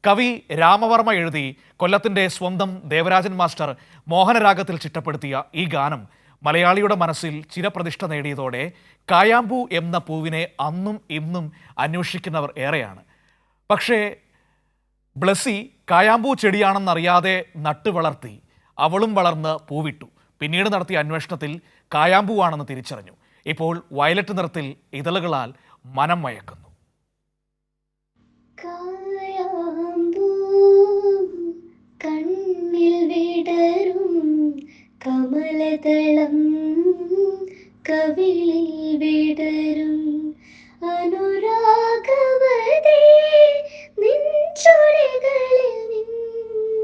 കവി രാമവർമ്മ എഴുതി കൊല്ലത്തിൻ്റെ സ്വന്തം ദേവരാജൻ മാസ്റ്റർ മോഹനരാഗത്തിൽ ചിട്ടപ്പെടുത്തിയ ഈ ഗാനം മലയാളിയുടെ മനസ്സിൽ ചിരപ്രതിഷ്ഠ നേടിയതോടെ കായാമ്പൂ എന്ന പൂവിനെ അന്നും ഇന്നും അന്വേഷിക്കുന്നവർ ഏറെയാണ്. പക്ഷേ ബ്ലസ്സി കായാമ്പൂ ചെടിയാണെന്നറിയാതെ നട്ടു വളർത്തി അവളും വളർന്ന് പൂവിട്ടു. പിന്നീട് നടത്തിയ അന്വേഷണത്തിൽ കായാമ്പൂവാണെന്ന് തിരിച്ചറിഞ്ഞു. ഇപ്പോൾ വയലറ്റ് നിറത്തിൽ ഇതളുകളാൽ മനം മയക്കുന്നു. കണ്ണിൽ വിടരും കമലദളം കവിളിൽ വിടരും അനുരാഗവതേ നിൻചുടികളിൽ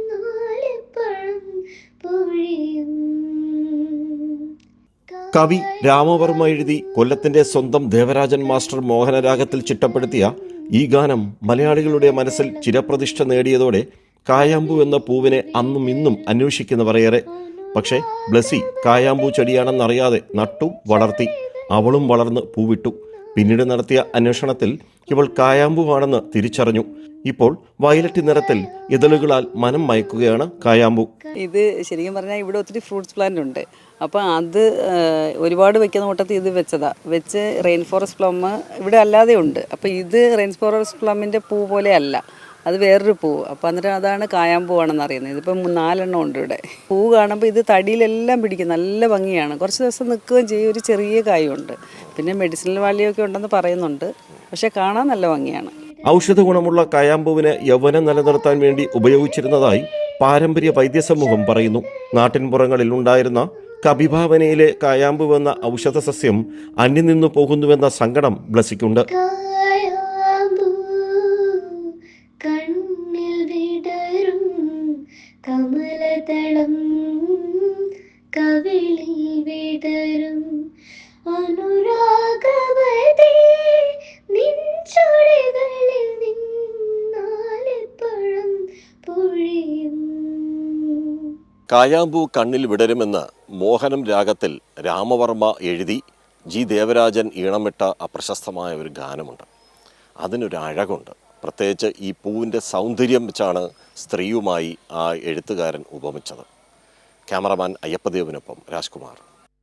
നിന്നാലെപ്പഴും പൊഴിയും. കവി രാമവർമ്മ എഴുതി കൊല്ലത്തിന്റെ സ്വന്തം ദേവരാജൻ മാസ്റ്റർ മോഹനരാഗത്തിൽ ചിട്ടപ്പെടുത്തിയ ഈ ഗാനം മലയാളികളുടെ മനസ്സിൽ ചിരപ്രതിഷ്ഠ നേടിയതോടെ കായാമ്പൂ എന്ന പൂവിനെ അന്നും ഇന്നും അന്വേഷിക്കുന്നവർ ഏറെ. പക്ഷേ ബ്ലസ്സി കായാമ്പൂ ചെടിയാണെന്നറിയാതെ നട്ടു വളർത്തി അവളും വളർന്ന് പൂവിട്ടു. പിന്നീട് നടത്തിയ അന്വേഷണത്തിൽ ഇവൾ കായാമ്പൂവാണെന്ന് തിരിച്ചറിഞ്ഞു. ഇപ്പോൾ വയലറ്റ് നിറത്തിൽ ഇതളുകളാൽ മനം മയക്കുകയാണ് കായാമ്പൂ. ഇത് ശരിക്കും പറഞ്ഞാൽ ഇവിടെ ഒത്തിരി ഫ്രൂട്ട്സ് പ്ലാന്റ് ഉണ്ട്. അപ്പോൾ അത് ഒരുപാട് വെക്കുന്ന കൂട്ടത്തിൽ ഇത് വെച്ച് റെയിൻ ഫോറസ്റ്റ് പ്ലം ഇവിടെ അല്ലാതെ ഉണ്ട്. അപ്പോൾ ഇത് റെയിൻ ഫോറസ്റ്റ് പ്ലമ്മിൻ്റെ പൂ പോലെ അല്ല, അത് വേറൊരു പൂവ്. അപ്പോൾ എന്നിട്ട് അതാണ് കായാമ്പൂവാണെന്ന് അറിയുന്നത്. ഇതിപ്പം 4 എണ്ണം ഉണ്ട് ഇവിടെ. പൂ കാണുമ്പോൾ ഇത് തടിയിലെല്ലാം പിടിക്കും, നല്ല ഭംഗിയാണ്. കുറച്ച് ദിവസം നിൽക്കുകയും ചെയ്യും. ഒരു ചെറിയ കായുണ്ട്. പിന്നെ മെഡിസിനൽ വാല്യൊക്കെ ഉണ്ടെന്ന് പറയുന്നുണ്ട്. പക്ഷെ കാണാൻ നല്ല ഭംഗിയാണ്. ഔഷധ ഗുണമുള്ള കായാമ്പൂവിന് യൗവനം നിലനിർത്താൻ വേണ്ടി ഉപയോഗിച്ചിരുന്നതായി പാരമ്പര്യ വൈദ്യസമൂഹം പറയുന്നു. നാട്ടിൻപുറങ്ങളിൽ ഉണ്ടായിരുന്ന കവിഭാവനയിലെ കായാമ്പൂ എന്ന ഔഷധ സസ്യം അന്യം നിന്നു പോകുന്നുവെന്ന സങ്കടം ബ്ലസ്സിക്കുണ്ട്. കണ്ണിൽ വിടരും കമലദളം കവിളിൽ വിടരും അനുരാഗവതേ നിൻചുടികളിൽ നിന്നാലെപ്പഴും പൊഴിയും. കായാമ്പൂ കണ്ണിൽ വിടരുമെന്ന് മോഹനം രാഗത്തിൽ രാമവർമ്മ എഴുതി ജി ദേവരാജൻ ഈണമിട്ട അപ്രശസ്തമായ ഒരു ഗാനമുണ്ട്. അതിനൊരു അഴകുണ്ട്. പ്രത്യേകിച്ച് ഈ പൂവിൻ്റെ സൗന്ദര്യം വെച്ചാണ് സ്ത്രീയുമായി ആ എഴുത്തുകാരൻ ഉപമിച്ചത്. ക്യാമറമാൻ അയ്യപ്പദേവിനൊപ്പം രാജ്കുമാർ.